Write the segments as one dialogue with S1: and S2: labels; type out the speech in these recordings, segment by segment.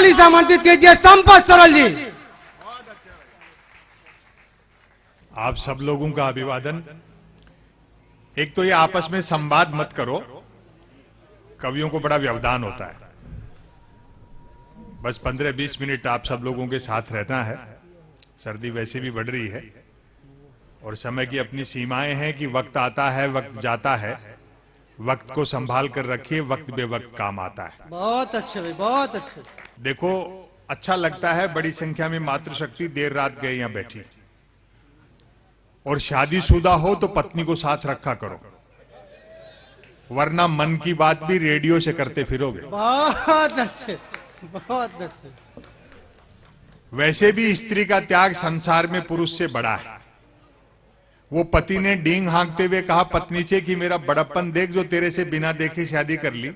S1: ताली से आमंत्रित कीजिए संपत सरल जी।
S2: आप सब लोगों का अभिवादन। एक तो ये आपस में संवाद मत करो, कवियों को बड़ा व्यवधान होता है। बस 15-20 मिनट आप सब लोगों के साथ रहना है। सर्दी वैसे भी बढ़ रही है और समय की अपनी सीमाएं हैं कि वक्त आता है, वक्त जाता है। वक्त को संभाल कर रखिए, वक्त बेवक्त काम आता है।
S1: बहुत अच्छे भाई, बहुत अच्छे।
S2: देखो, अच्छा लगता है बड़ी संख्या में मातृशक्ति देर रात गए यहाँ बैठी, और शादीशुदा हो तो पत्नी को साथ रखा करो, वरना मन की बात भी रेडियो से करते फिरोगे।
S1: बहुत अच्छे, बहुत अच्छे।
S2: वैसे भी स्त्री का त्याग संसार में पुरुष से बड़ा है। वो पति ने डींग हाँकते हुए कहा पत्नी से कि मेरा बड़प्पन देख जो तेरे से बिना देखे शादी कर ली।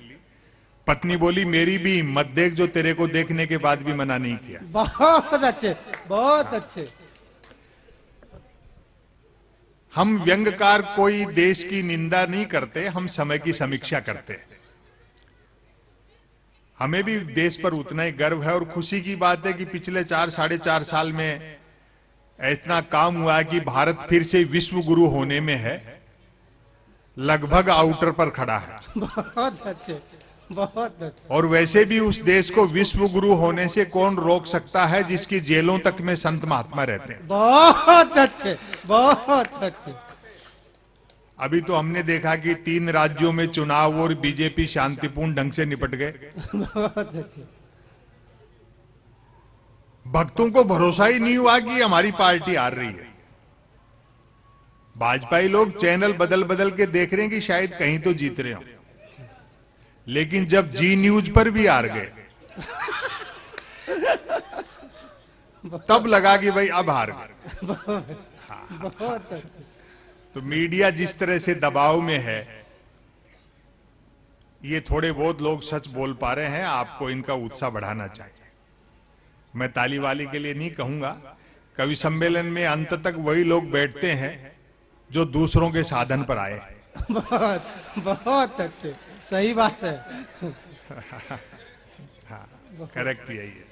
S2: पत्नी बोली मेरी भी हिम्मत देख जो तेरे को देखने के बाद भी मना नहीं किया।
S1: बहुत अच्छे, बहुत अच्छे।
S2: हम व्यंग्यकार कोई देश की निंदा नहीं करते, हम समय की समीक्षा करते हैं। हमें भी देश पर उतना ही गर्व है और खुशी की बात है कि पिछले 4-4.5 साल में इतना काम हुआ है कि भारत फिर से विश्व गुरु होने में है, लगभग आउटर पर खड़ा है।
S1: बहुत अच्छे, बहुत अच्छे।
S2: और वैसे भी उस देश को विश्व गुरु होने से कौन रोक सकता है जिसकी जेलों तक में संत महात्मा रहते हैं।
S1: बहुत अच्छे, बहुत अच्छे।
S2: अभी तो हमने देखा कि 3 राज्यों में चुनाव और बीजेपी शांतिपूर्ण ढंग से निपट गए।
S1: बहुत अच्छे।
S2: भक्तों को भरोसा ही नहीं हुआ कि हमारी पार्टी हार रही है। भाजपाई लोग चैनल बदल बदल के देख रहे हैं कि शायद कहीं तो जीत रहे हो, लेकिन जब जी न्यूज पर भी हार गए तब लगा कि भाई अब हार गए।
S1: बहुत अच्छे।
S2: तो मीडिया जिस तरह से दबाव में है, ये थोड़े बहुत लोग सच बोल पा रहे हैं, आपको इनका उत्साह बढ़ाना चाहिए। मैं ताली वाली के लिए नहीं कहूंगा। कवि सम्मेलन में अंत तक वही लोग बैठते हैं जो दूसरों के साधन पर आए।
S1: बहुत बहुत अच्छे, सही बात है।
S2: हाँ, करेक्ट यही है।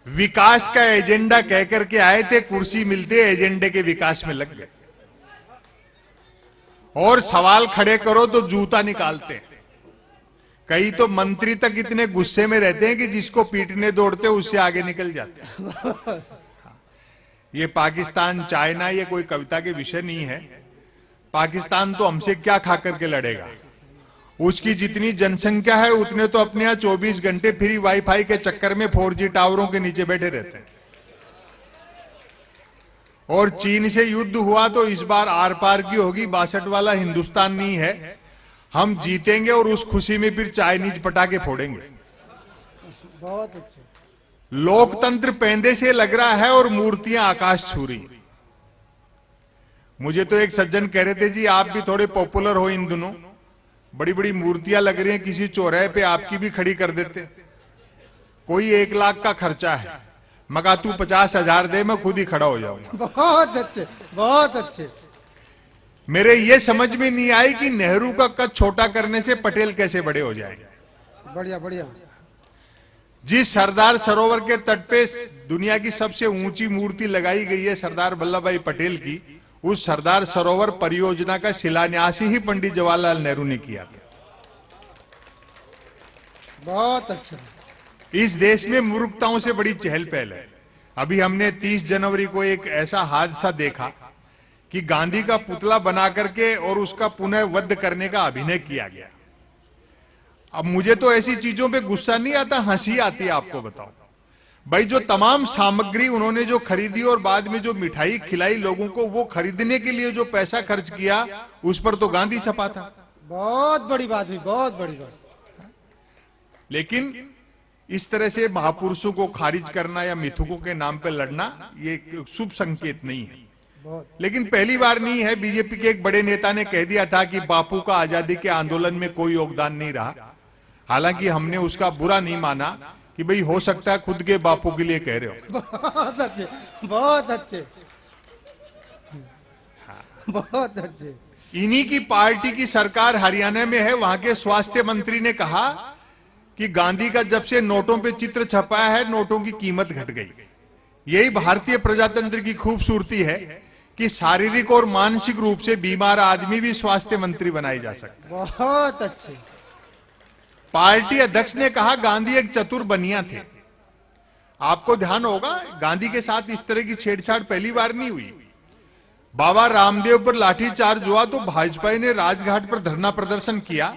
S2: विकास का एजेंडा कहकर के आए थे, कुर्सी मिलते एजेंडे के विकास में लग गए। और सवाल खड़े करो तो जूता निकालते हैं। कई तो मंत्री तक इतने गुस्से में रहते हैं कि जिसको पीटने दौड़ते उससे आगे निकल जाते हैं। ये पाकिस्तान चाइना ये कोई कविता के विषय नहीं है। पाकिस्तान तो हमसे क्या खा करके लड़ेगा। उसकी जितनी जनसंख्या है उतने तो अपने यहाँ 24 घंटे फ्री वाईफाई के चक्कर में 4G टावरों के नीचे बैठे रहते हैं। और चीन से युद्ध हुआ तो इस बार आर पार की होगी, 62 वाला हिंदुस्तान नहीं है। हम जीतेंगे और उस खुशी में फिर चाइनीज पटाखे फोड़ेंगे।
S1: बहुत अच्छे।
S2: लोकतंत्र पेंदे से लग रहा है और मूर्तियां आकाश छू रही। मुझे तो एक सज्जन कह रहे थे जी आप भी थोड़े पॉपुलर हो इन दिनों, बड़ी बड़ी मूर्तियां लग रही हैं, किसी चौराहे पे आपकी भी खड़ी कर देते। कोई 1 लाख का खर्चा है, मगर तू 50,000 दे, मैं खुद ही खड़ा हो जाऊंगा।
S1: बहुत अच्छे, बहुत अच्छे।
S2: मेरे ये समझ में नहीं आई कि नेहरू का कद छोटा करने से पटेल कैसे बड़े हो जाएंगे।
S1: बढ़िया बढ़िया।
S2: जिस सरदार सरोवर के तट पे दुनिया की सबसे ऊंची मूर्ति लगाई गई है सरदार वल्लभ भाई पटेल की, उस सरदार सरोवर परियोजना का शिलान्यास ही पंडित जवाहरलाल नेहरू ने किया था।
S1: बहुत अच्छा।
S2: इस देश में मूर्खताओं से बड़ी चहल पहल है। अभी हमने 30 जनवरी को एक ऐसा हादसा देखा कि गांधी का पुतला बना करके और उसका पुनः वध करने का अभिनय किया गया। अब मुझे तो ऐसी चीजों पे गुस्सा नहीं आता, हंसी आती है। आपको बताओ भाई, जो तमाम सामग्री उन्होंने जो खरीदी और बाद में जो मिठाई खिलाई लोगों को, वो खरीदने के लिए जो पैसा खर्च किया उस पर तो गांधी छपा था।
S1: बहुत बड़ी बात हुई, बहुत बड़ी बात।
S2: लेकिन इस तरह से महापुरुषों को खारिज करना या मिथुकों के नाम पर लड़ना ये शुभ संकेत नहीं है। लेकिन पहली बार नहीं है। बीजेपी के एक बड़े नेता ने कह दिया था कि बापू का आजादी के आंदोलन में कोई योगदान नहीं रहा। हालांकि हमने उसका बुरा नहीं माना कि भाई हो सकता है खुद के बापू के लिए कह रहे हो।
S1: बहुत अच्छे, बहुत अच्छे, बहुत अच्छे।
S2: इन्हीं की पार्टी की सरकार हरियाणा में है। वहां के स्वास्थ्य मंत्री ने कहा कि गांधी का जब से नोटों पे चित्र छपाया है, नोटों की कीमत घट गई। यही भारतीय प्रजातंत्र की खूबसूरती है कि शारीरिक और मानसिक रूप से बीमार आदमी भी स्वास्थ्य मंत्री बनाई जा सकता है।
S1: बहुत अच्छे।
S2: पार्टी अध्यक्ष ने कहा गांधी एक चतुर बनिया थे। आपको ध्यान होगा गांधी के साथ इस तरह की छेड़छाड़ पहली बार नहीं हुई। बाबा रामदेव पर लाठीचार्ज हुआ तो भाजपा ने राजघाट पर धरना प्रदर्शन किया,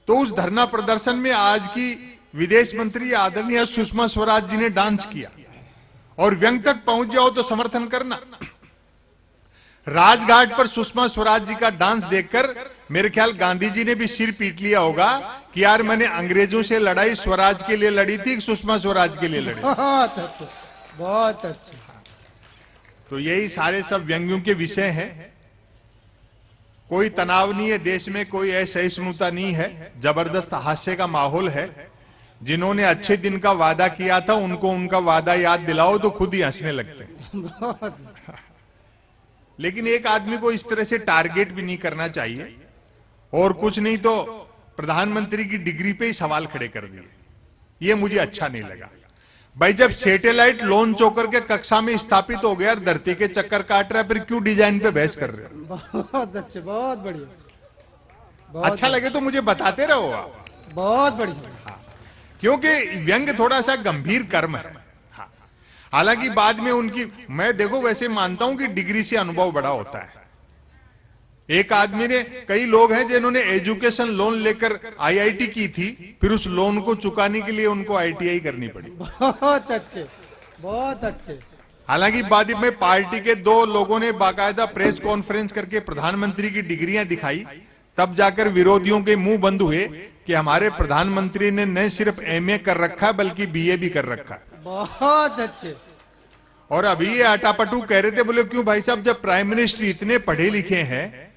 S2: तो उस धरना प्रदर्शन में आज की विदेश मंत्री आदरणीय सुषमा स्वराज जी ने डांस किया। और व्यंग तक पहुंच जाओ तो समर्थन करना। राजघाट पर सुषमा स्वराज जी का डांस देखकर मेरे ख्याल गांधी जी ने भी सिर पीट लिया होगा कि यार मैंने अंग्रेजों से लड़ाई स्वराज के लिए लड़ी थी, सुषमा स्वराज के लिए लड़ी।
S1: बहुत अच्छे, बहुत अच्छे।
S2: तो यही सारे सब व्यंग्यों के विषय हैं। कोई तनाव नहीं है देश में, कोई असहिष्णुता नहीं है, जबरदस्त हास्य का माहौल है। जिन्होंने अच्छे दिन का वादा किया था उनको उनका वादा याद दिलाओ तो खुद ही हंसने लगते हैं।
S1: बहुत।
S2: लेकिन एक आदमी को इस तरह से टारगेट भी नहीं करना चाहिए, और कुछ नहीं तो प्रधानमंत्री की डिग्री पे ही सवाल खड़े कर दिए। ये मुझे अच्छा नहीं लगा। भाई जब सैटेलाइट लॉन्च होकर के कक्षा में स्थापित हो गया, धरती के चक्कर काट रहा है, फिर क्यों डिजाइन पे बहस कर रहे हो?
S1: बहुत अच्छे, बहुत बढ़िया।
S2: अच्छा लगे तो मुझे बताते रहो आप।
S1: बहुत बढ़िया।
S2: क्योंकि व्यंग थोड़ा सा गंभीर कर्म है। हालांकि बाद में उनकी, मैं देखो वैसे मानता हूं कि डिग्री से अनुभव बड़ा होता है। एक आदमी ने, कई लोग हैं जिन्होंने एजुकेशन लोन लेकर आईआईटी की थी, फिर उस लोन को चुकाने के लिए उनको आईटीआई करनी पड़ी।
S1: बहुत अच्छे, बहुत अच्छे।
S2: हालांकि बाद में पार्टी के दो लोगों ने बाकायदा प्रेस कॉन्फ्रेंस करके प्रधानमंत्री की डिग्रियां दिखाई, तब जाकर विरोधियों के मुंह बंद हुए कि हमारे प्रधानमंत्री ने न सिर्फ एमए कर रखा है बल्कि बीए भी कर रखा है।
S1: बहुत अच्छे।
S2: और अभी ये आटापटू कह रहे थे, बोले क्यों भाई साहब, जब प्राइम मिनिस्टर इतने पढ़े लिखे हैं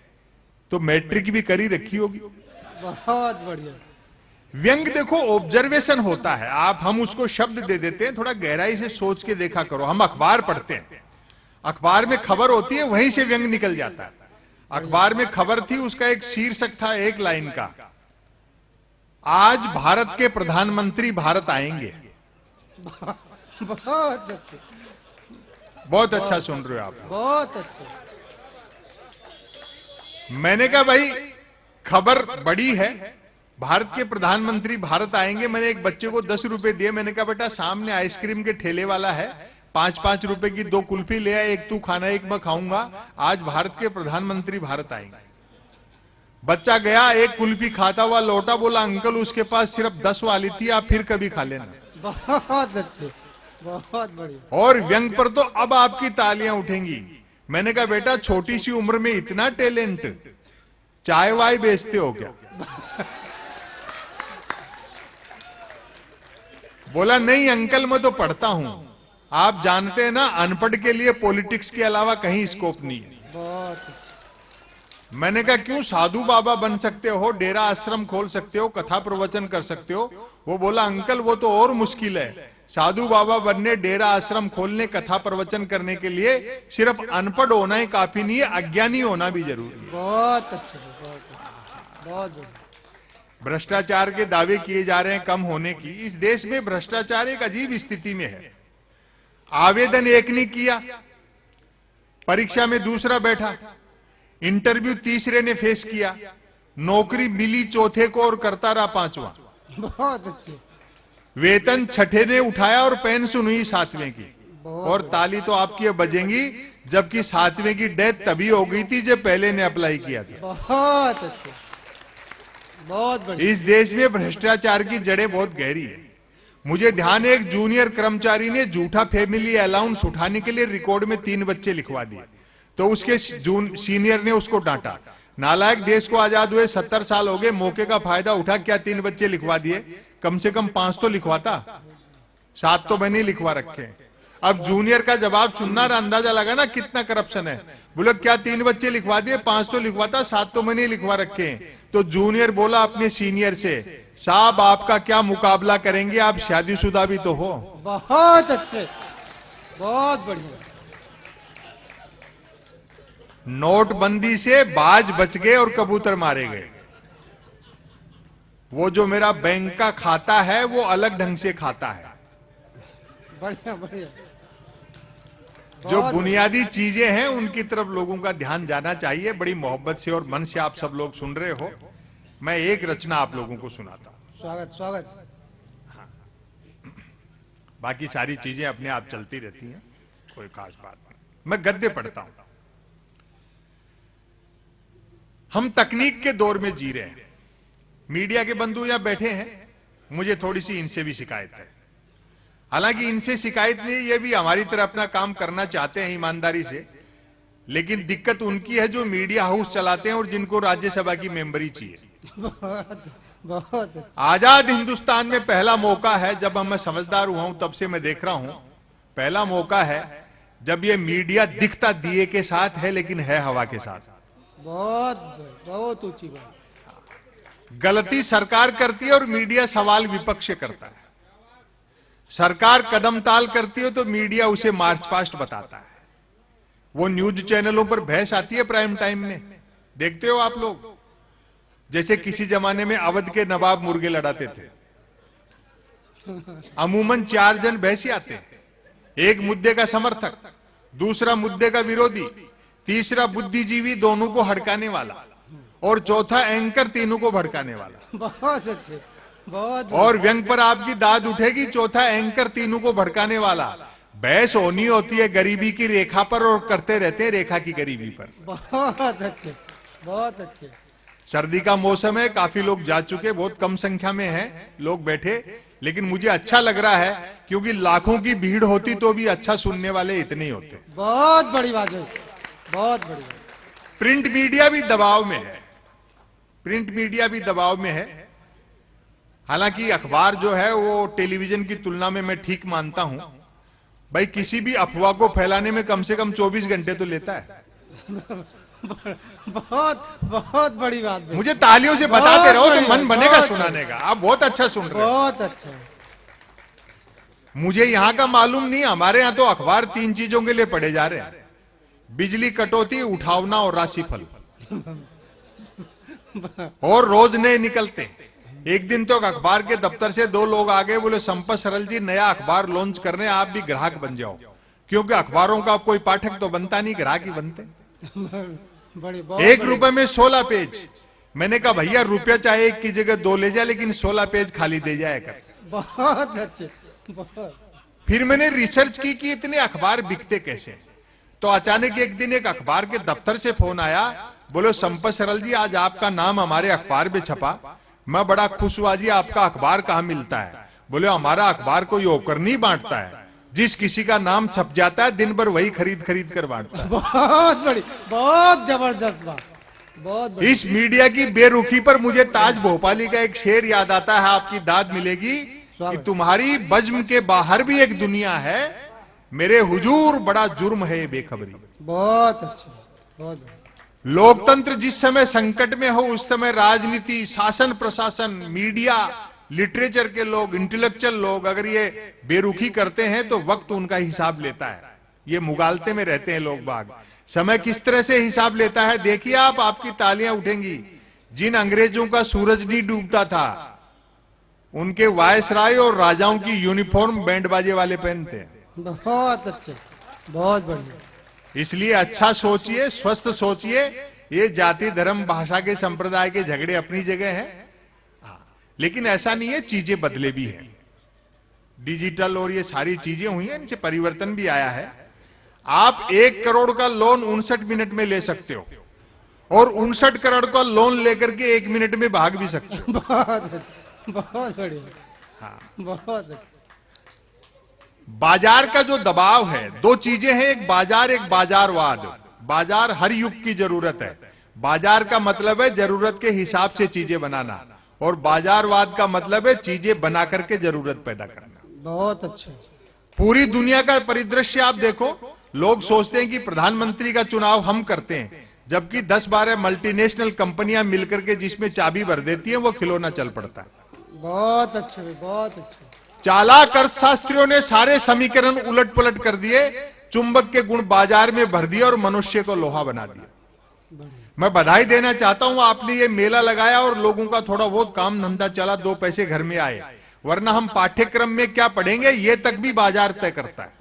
S2: तो मैट्रिक भी करी रखी होगी।
S1: बहुत बढ़िया।
S2: व्यंग देखो ऑब्जर्वेशन होता है, आप हम उसको शब्द दे देते हैं, थोड़ा गहराई से सोच के देखा करो। हम अखबार पढ़ते हैं, अखबार में खबर होती है, वहीं से व्यंग निकल जाता है। अखबार में खबर थी, उसका एक शीर्षक था एक लाइन का, आज भारत के प्रधानमंत्री भारत आएंगे।
S1: बहुत अच्छे,
S2: बहुत अच्छा सुन रहे हो आप।
S1: बहुत अच्छे।
S2: मैंने कहा भाई खबर बड़ी है, भारत के प्रधानमंत्री भारत आएंगे। मैंने एक बच्चे को 10 रुपए दिए, मैंने कहा बेटा सामने आइसक्रीम के ठेले वाला है, 5-5 रुपए की 2 कुल्फी ले आए, एक तू खाना एक मैं खाऊंगा, आज भारत के प्रधानमंत्री भारत आएंगे। बच्चा गया, एक कुल्फी खाता हुआ लौटा, बोला अंकल उसके पास सिर्फ 10 वाली थी, आप फिर कभी खा लेना।
S1: बहुत अच्छे, बहुत बढ़िया।
S2: और व्यंग पर तो अब आपकी तालियां उठेंगी। मैंने कहा बेटा छोटी सी उम्र में इतना टैलेंट, चाय वाय बेचते हो क्या? बोला नहीं अंकल मैं तो पढ़ता हूं। आप जानते हैं ना अनपढ़ के लिए पॉलिटिक्स के अलावा कहीं स्कोप नहीं है।
S1: बहुत अच्छे।
S2: मैंने कहा क्यों, साधु बाबा बन सकते हो, डेरा आश्रम खोल सकते हो, कथा प्रवचन कर सकते हो। वो बोला अंकल वो तो और मुश्किल है, साधु बाबा बनने, डेरा आश्रम खोलने, कथा प्रवचन करने के लिए सिर्फ अनपढ़ होना ही काफी नहीं है, अज्ञानी होना भी जरूरी है।
S1: बहुत अच्छे, बहुत अच्छे, बहुत बढ़िया।
S2: भ्रष्टाचार के दावे किए जा रहे हैं कम होने की। इस देश में भ्रष्टाचार एक अजीब स्थिति में है। आवेदन एक नहीं किया, परीक्षा में दूसरा बैठा, इंटरव्यू तीसरे ने फेस किया, नौकरी मिली चौथे को और करता रहा 5वां।
S1: बहुत अच्छे।
S2: वेतन छठे ने उठाया और पेंशन हुई 7वें की। और ताली तो आपकी बजेंगी, जबकि 7वें की डेथ तभी हो गई थी जब पहले ने अप्लाई किया था।
S1: बहुत अच्छे, बहुत बढ़िया।
S2: इस देश में भ्रष्टाचार की जड़ें बहुत गहरी है। मुझे ध्यान है एक जूनियर कर्मचारी ने झूठा फैमिली अलाउंस उठाने के लिए रिकॉर्ड में 3 बच्चे लिखवा दिए, तो उसके सीनियर ने उसको डांटा, नालायक, देश को आजाद हुए 70 साल हो गए, मौके का फायदा उठा, क्या 3 बच्चे लिखवा दिए, कम से कम 5 तो लिखवाता, 7 तो मैंने लिखवा रखे। अब जूनियर का जवाब सुनना और अंदाजा लगा ना कितना करप्शन है। बोले क्या 3 बच्चे लिखवा दिए, 5 तो लिखवाता, 7 तो मैंने लिखवा रखे हैं। तो जूनियर बोला अपने सीनियर से, साहब आपका क्या मुकाबला करेंगे, आप शादीशुदा भी तो हो।
S1: बहुत अच्छे, बहुत बढ़िया।
S2: नोटबंदी से बाज बच गए और कबूतर मारे गए। वो जो मेरा बैंक का खाता है वो अलग ढंग से खाता है।
S1: बढ़िया बढ़िया।
S2: जो
S1: बहुत
S2: बुनियादी चीजें हैं उनकी तरफ लोगों का ध्यान जाना चाहिए। बड़ी मोहब्बत से और मन से आप सब लोग सुन रहे हो। मैं एक रचना आप लोगों को सुनाता हूं।
S1: स्वागत स्वागत।
S2: बाकी सारी चीजें अपने आप चलती रहती हैं, कोई खास बात नहीं। मैं गद्य पढ़ता हूं। हम तकनीक के दौर में जी रहे हैं। मीडिया के बंधु यहां बैठे हैं, मुझे थोड़ी सी इनसे भी शिकायत है। हालांकि इनसे शिकायत नहीं, ये भी हमारी तरह अपना काम करना चाहते हैं ईमानदारी से, लेकिन दिक्कत उनकी है जो मीडिया हाउस चलाते हैं और जिनको राज्यसभा की मेंबरी चाहिए।
S1: बहुत बहुत।
S2: आजाद हिंदुस्तान में पहला मौका है, जब मैं समझदार हुआ हूं तब से मैं देख रहा हूं, पहला मौका है जब ये मीडिया दिखता दिए के साथ है लेकिन है हवा के साथ।
S1: बहुत बहुत ऊंची बात।
S2: गलती सरकार करती है और मीडिया सवाल विपक्ष से करता है। सरकार कदम ताल करती है तो मीडिया उसे मार्च पास्ट बताता है। वो न्यूज चैनलों पर बहस आती है प्राइम टाइम में, देखते हो आप लोग। जैसे किसी जमाने में अवध के नवाब मुर्गे लड़ाते थे, अमूमन 4 जन बहसी आते हैं। एक मुद्दे का समर्थक, दूसरा मुद्दे का विरोधी, तीसरा बुद्धिजीवी दोनों को हड़काने वाला, और चौथा एंकर तीनों को भड़काने वाला।
S1: बहुत अच्छे। बहुत
S2: और व्यंग पर आपकी दाद उठेगी, चौथा एंकर तीनों को भड़काने वाला। बहस होनी होती है गरीबी की रेखा पर और करते रहते हैं रेखा की गरीबी पर।
S1: बहुत अच्छे बहुत अच्छे।
S2: सर्दी का मौसम है, काफी लोग जा चुके, बहुत कम संख्या में हैं लोग बैठे, लेकिन मुझे अच्छा लग रहा है क्योंकि लाखों की भीड़ होती तो भी अच्छा सुनने वाले इतने ही होते।
S1: बहुत बड़ी बात है, बहुत बड़ी बात।
S2: प्रिंट मीडिया भी दबाव में है, प्रिंट मीडिया भी दबाव में है। हालांकि अखबार जो है वो टेलीविजन की तुलना में मैं ठीक मानता हूं। भाई किसी भी अफवाह को फैलाने में कम से कम 24 घंटे तो लेता है।
S1: बहुत बहुत बड़ी बात है।
S2: मुझे तालियों से बताते रहो तो मन बनेगा
S1: बहुत
S2: सुनाने का। आप बहुत अच्छा सुन रहे हो।
S1: बहुत अच्छा।
S2: मुझे यहां का मालूम नहीं, हमारे यहां तो अखबार 3 चीजों के लिए पढ़े जा रहे हैं: बिजली कटौती, उठावना और राशिफल। और रोज नए निकलते हैं। एक दिन तो अखबार के दफ्तर से 2 लोग आ गए, बोले संपत सरल जी नया अखबार लॉन्च कर रहे हैं, आप भी ग्राहक बन जाओ। क्योंकि अखबारों का कोई पाठक तो बनता नहीं, ग्राहक ही बनते।
S1: बड़ी
S2: 1 रुपए में 16 पेज। मैंने कहा भैया रुपया चाहे 1 की जगह 2 ले जाए, लेकिन 16 पेज खाली दे जाए कर।
S1: बहुत अच्छे बहुत।
S2: फिर मैंने रिसर्च की कि इतने अखबार बिकते कैसे। तो अचानक एक दिन एक अखबार के दफ्तर से फोन आया, बोलो संपत सरल जी आज आपका नाम हमारे अखबार में छपा, मैं बड़ा खुश हुआ जी। आपका अखबार कहां मिलता है? बोले हमारा अखबार कोई होकर नहीं बांटता है, जिस किसी का नाम छप जाता है दिन भर वही खरीद खरीद कर बांटता है।
S1: बहुत बड़ी, बहुत जबरदस्त बात, बहुत बड़ी।
S2: इस मीडिया की बेरुखी पर मुझे ताज भोपाली का एक शेर याद आता है, आपकी दाद मिलेगी कि तुम्हारी बज्म के बाहर भी एक दुनिया है, मेरे हुजूर बड़ा जुर्म है ये बेखबरी।
S1: बहुत अच्छा, बहुत अच्छा।
S2: लोकतंत्र जिस समय संकट में हो उस समय राजनीति, शासन प्रशासन, मीडिया, लिटरेचर के लोग, इंटेलेक्चुअल लोग अगर ये बेरुखी करते हैं तो वक्त उनका हिसाब लेता है। ये मुगालते में रहते हैं लोग बाग। समय किस तरह से हिसाब लेता है देखिए आप, आपकी तालियां उठेंगी। जिन अंग्रेजों का सूरज नहीं डूबता था उनके वायसराय और राजाओं की यूनिफॉर्म बैंड बाजे वाले पहनते हैं।
S1: बहुत अच्छे, बहुत बढ़िया।
S2: इसलिए अच्छा सोचिए, स्वस्थ सोचिए। ये जाति धर्म भाषा के संप्रदाय के झगड़े अपनी जगह हैं, लेकिन ऐसा नहीं है, चीजें बदले भी हैं। डिजिटल और ये सारी चीजें हुई हैं, इनसे परिवर्तन भी आया है। आप 1 करोड़ का लोन 59 मिनट में ले सकते हो और 59 करोड़ का लोन लेकर के 1 मिनट में भाग भी सकते हो।
S1: बहुत बढ़िया।
S2: हाँ,
S1: बहुत अच्छा।
S2: बाजार का जो दबाव है, 2 चीजें हैं, एक बाजार एक बाजारवाद। बाजार हर युग की जरूरत है। बाजार का मतलब है जरूरत के हिसाब से चीजें बनाना, और बाजारवाद का मतलब है चीजें बना करके जरूरत पैदा करना।
S1: बहुत अच्छा।
S2: पूरी दुनिया का परिदृश्य आप देखो, लोग सोचते हैं कि प्रधानमंत्री का चुनाव हम करते हैं, जबकि 10-12 मल्टीनेशनल कंपनियां मिलकर के जिसमें चाबी भर देती हैं वो खिलौना चल पड़ता है।
S1: बहुत अच्छे, बहुत अच्छे।
S2: चालाक अर्थशास्त्रियों ने सारे समीकरण उलट पुलट कर दिए, चुंबक के गुण बाजार में भर दिए और मनुष्य को लोहा बना दिया। मैं बधाई देना चाहता हूं, आपने ये मेला लगाया और लोगों का थोड़ा बहुत काम धंधा चला, 2 पैसे घर में आए, वरना हम पाठ्यक्रम में क्या पढ़ेंगे ये तक भी बाजार तय करता है।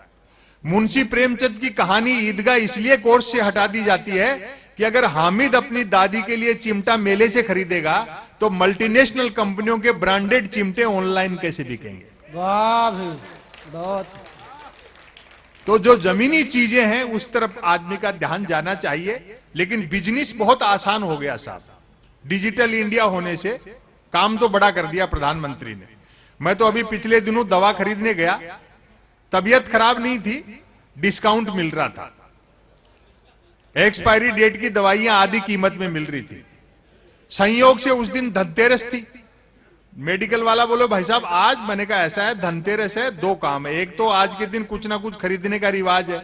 S2: मुंशी प्रेमचंद की कहानी ईदगाह इसलिए कोर्स से हटा दी जाती है कि अगर हामिद अपनी दादी के लिए चिमटा मेले से खरीदेगा तो मल्टीनेशनल कंपनियों के ब्रांडेड चिमटे ऑनलाइन कैसे बिकेंगे।
S1: वाह भाई, बहुत।
S2: तो जो जमीनी चीजें हैं उस तरफ आदमी का ध्यान जाना चाहिए। लेकिन बिजनेस बहुत आसान हो गया साहब, डिजिटल इंडिया होने से काम तो बड़ा कर दिया प्रधानमंत्री ने। मैं तो अभी पिछले दिनों दवा खरीदने गया, तबीयत खराब नहीं थी, डिस्काउंट मिल रहा था, एक्सपायरी डेट की दवाइयां आधी कीमत में मिल रही थी। संयोग से उस दिन धनतेरस थी। मेडिकल वाला बोलो भाई साहब आज, मैंने कहा ऐसा है धनतेरस है, 2 काम है, एक तो आज के दिन कुछ ना कुछ खरीदने का रिवाज है